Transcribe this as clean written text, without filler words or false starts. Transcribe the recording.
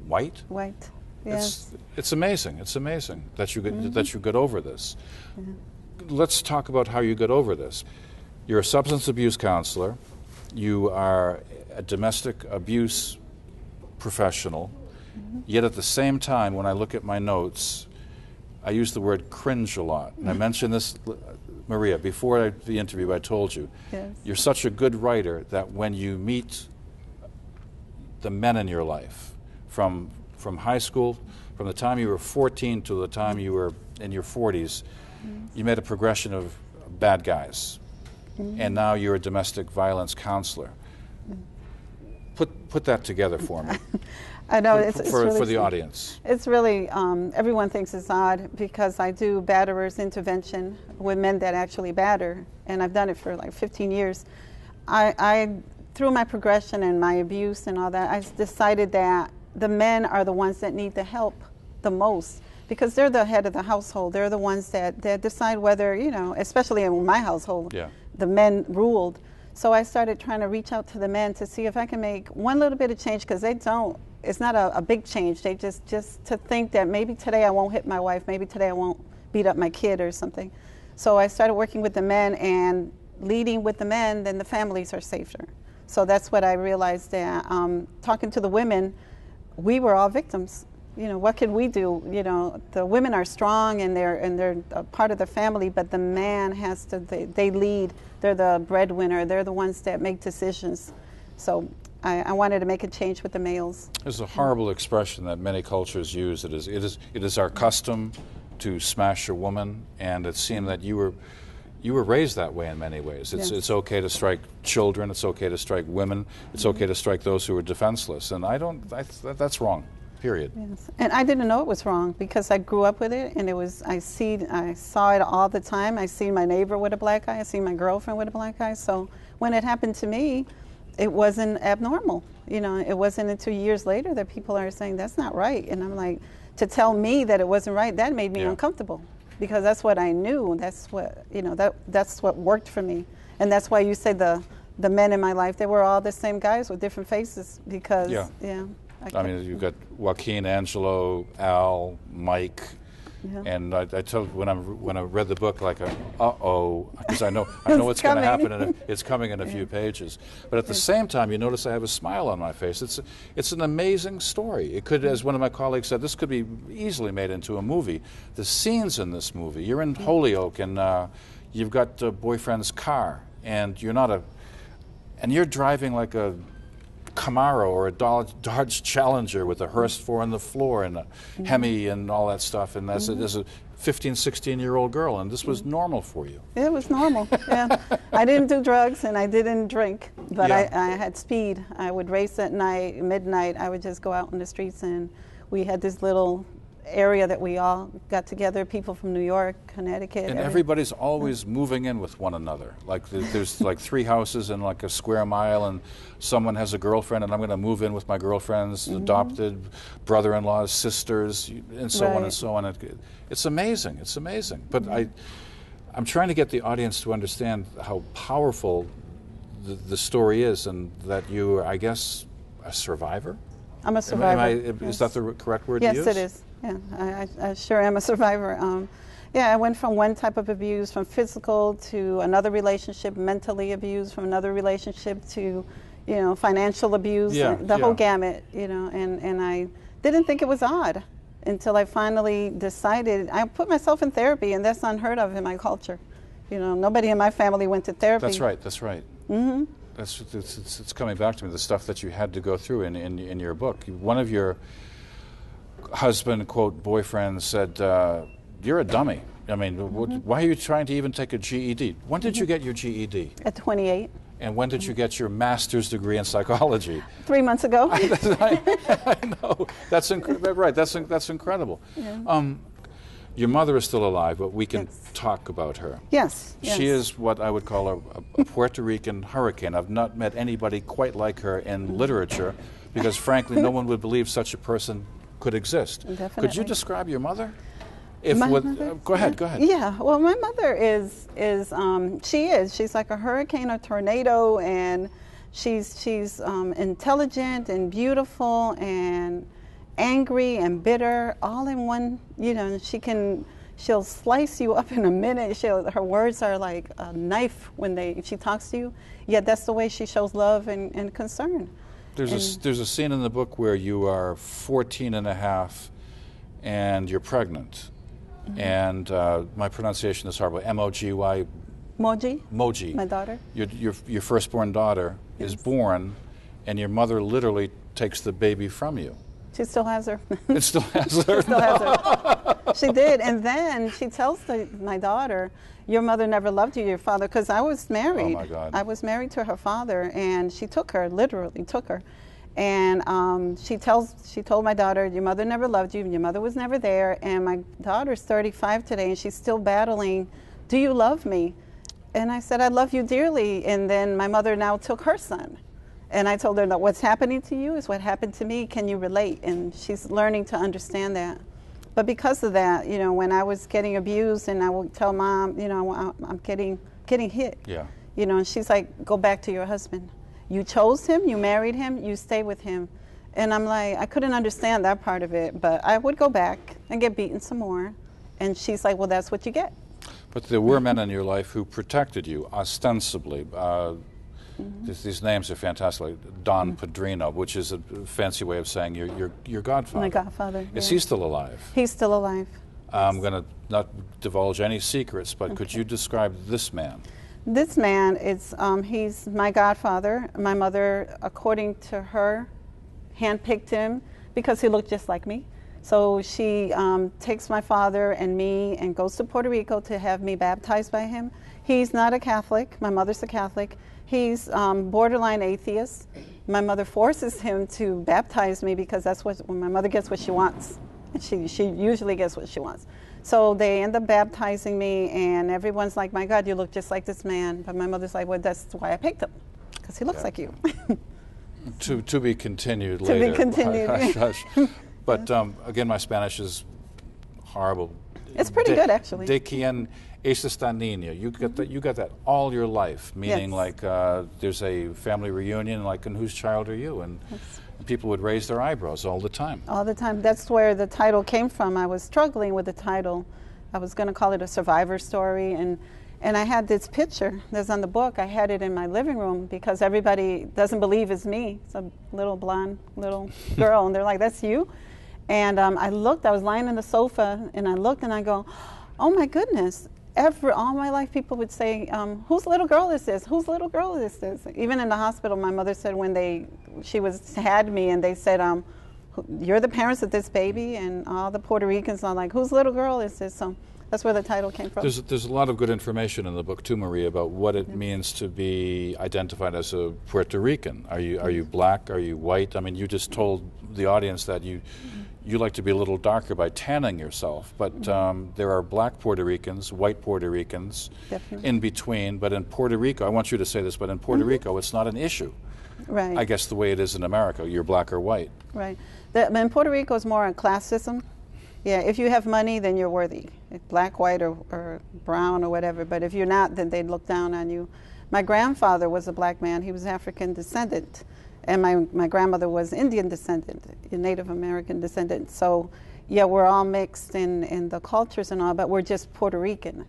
white. White. Yes. It's amazing. It's amazing that you got over this. Let's talk about how you got over this. You're a substance abuse counselor. You are a domestic abuse professional. Yet at the same time, when I look at my notes, I use the word cringe a lot. And I mentioned this, Maria, before the interview, I told you, you're such a good writer that when you meet the men in your life, from high school, from the time you were 14 to the time you were in your 40s, you made a progression of bad guys. And now you're a domestic violence counselor. Put that together for me. I know it's really for the audience. It's really everyone thinks it's odd because I do batterers intervention with men that actually batter, and I've done it for like 15 years. I through my progression and my abuse and all that, I decided that the men are the ones that need the help the most because they're the head of the household. They're the ones that decide whether, you know, especially in my household, the men ruled. So I started trying to reach out to the men to see if I can make one little bit of change because they don't. It's not a big change. They just to think that maybe today I won't hit my wife, maybe today I won't beat up my kid or something. So I started working with the men and leading with the men, then the families are safer. So that's what I realized that talking to the women, we were all victims. You know, what can we do? You know, the women are strong and they're a part of the family, but the man has to, they lead. They're the breadwinner. They're the ones that make decisions. So I wanted to make a change with the males. There's a horrible expression that many cultures use. It is our custom to smash a woman, and it seemed that you were raised that way in many ways. It's okay to strike children. It's okay to strike women. It's okay to strike those who are defenseless. And that's wrong. Period. Yes. And I didn't know it was wrong because I grew up with it, and it was I saw it all the time. I see my neighbor with a black eye. I see my girlfriend with a black eye. So when it happened to me, it wasn't abnormal. You know, it wasn't until years later that people are saying that's not right. And I'm like, to tell me that it wasn't right, that made me uncomfortable because that's what I knew. That's what, you know, that's what worked for me. And that's why you say the men in my life, they were all the same guys with different faces because I mean, you've got Joaquin, Angelo, Al, Mike, and I told when I read the book, like, because I know what's going to happen, and it's coming in a few pages. But at the same time, you notice I have a smile on my face. It's an amazing story. It could, as one of my colleagues said, this could be easily made into a movie. The scenes in this movie, you're in Holyoke, and you've got a boyfriend's car, and you're driving like a Camaro or a Dodge Challenger with a Hearst 4 on the floor and a Hemi and all that stuff, and as a 15, 16-year-old girl, and this was normal for you. It was normal, I didn't do drugs and I didn't drink, but I had speed. I would race at night, midnight. I would just go out in the streets, and we had this little area that we all got together, people from New York, Connecticut. And everybody's always moving in with one another. Like there's like 3 houses in like a square mile, and someone has a girlfriend, and I'm going to move in with my girlfriend's adopted brother-in-law's sisters, and so on and so on. It's amazing. It's amazing. But I'm trying to get the audience to understand how powerful the story is, and that you are, I guess, a survivor? I'm a survivor. Is that the correct word to use? Yes, it is. Yeah, I sure am a survivor. I went from one type of abuse, from physical, to another relationship, mentally abused, from another relationship to, you know, financial abuse, the whole gamut, you know, and I didn't think it was odd until I finally decided. I put myself in therapy, and that's unheard of in my culture. You know, nobody in my family went to therapy. That's right, that's right. It's coming back to me, the stuff that you had to go through in your book. One of your husband, quote, boyfriend said, you're a dummy. I mean, why are you trying to even take a GED? When did you get your GED? At 28. And when did you get your master's degree in psychology? 3 months ago. I know. That's right. That's incredible. Your mother is still alive, but we can talk about her. Yes. She is what I would call a Puerto Rican hurricane. I've not met anybody quite like her in literature, because frankly, no one would believe such a person could exist. Definitely. Could you describe your mother? Go ahead. Yeah, well, my mother she's like a hurricane or tornado, and she's intelligent and beautiful, and angry and bitter all in one, you know, she'll slice you up in a minute. Her words are like a knife if she talks to you, yet that's the way she shows love and concern. There's a scene in the book where you are 14 and a half and you're pregnant. And my pronunciation is horrible. M-O-G-Y. Moji. My daughter. Your firstborn daughter is born, and your mother literally takes the baby from you. She still has her. It still has her? She still has her. She did. And then she tells my daughter, your mother never loved you, your father, because I was married. Oh, my God. I was married to her father, and she took her, literally took her. And she told my daughter, your mother never loved you, your mother was never there. And my daughter's 35 today, and she's still battling, do you love me? And I said, I love you dearly. And then my mother now took her son. And I told her that what's happening to you is what happened to me. Can you relate? And she's learning to understand that. But because of that, you know, when I was getting abused and I would tell Mom, you know, I'm getting hit. Yeah. You know, and she's like, go back to your husband. You chose him, you married him, you stay with him. And I'm like, I couldn't understand that part of it, but I would go back and get beaten some more. And she's like, well, that's what you get. But there were men in your life who protected you, ostensibly. These names are fantastic, like Don Padrino, which is a fancy way of saying your godfather. My godfather. Is yeah. he still alive? He's still alive. I'm going to not divulge any secrets, but could you describe this man? This man, he's my godfather. My mother, according to her, handpicked him because he looked just like me. So she takes my father and me and goes to Puerto Rico to have me baptized by him. He's not a Catholic. My mother's a Catholic. He's borderline atheist. My mother forces him to baptize me because that's when my mother gets what she wants. And she usually gets what she wants. So they end up baptizing me, and everyone's like, my God, you look just like this man. But my mother's like, well, that's why I picked him, because he looks like you. To be continued later. To be continued. Hush, hush. But again, my Spanish is horrible. It's pretty good, actually. ¿De quién es esta niña? You got that all your life, meaning Yes. like there's a family reunion, like, and whose child are you? And people would raise their eyebrows all the time. All the time. That's where the title came from. I was struggling with the title. I was going to call it a survivor story, and I had this picture that's on the book. I had it in my living room because everybody doesn't believe it's me. It's a little blonde little girl, and they're like, that's you? And I was lying on the sofa, and I looked, and I go, oh my goodness. All my life, people would say, whose little girl is this? Whose little girl is this? Even in the hospital, my mother said when she had me, and they said, you're the parents of this baby, and all the Puerto Ricans are like, whose little girl is this? So that's where the title came from. There's a lot of good information in the book too, Maria, about what it means to be identified as a Puerto Rican. Are you black? Are you white? I mean, you just told the audience that you like to be a little darker by tanning yourself, but there are black Puerto Ricans, white Puerto Ricans, Definitely. in between. But in Puerto Rico, I want you to say this, but in Puerto Rico, it's not an issue. Right. I guess the way it is in America, you're black or white. Right. In Puerto Rico, it's more on classism. Yeah, if you have money, then you're worthy. Black, white, or brown, or whatever. But if you're not, then they'd look down on you. My grandfather was a black man. He was African descendant. And my grandmother was Indian descendant, a Native American descendant. So, yeah, we're all mixed in the cultures and all, but we're just Puerto Rican.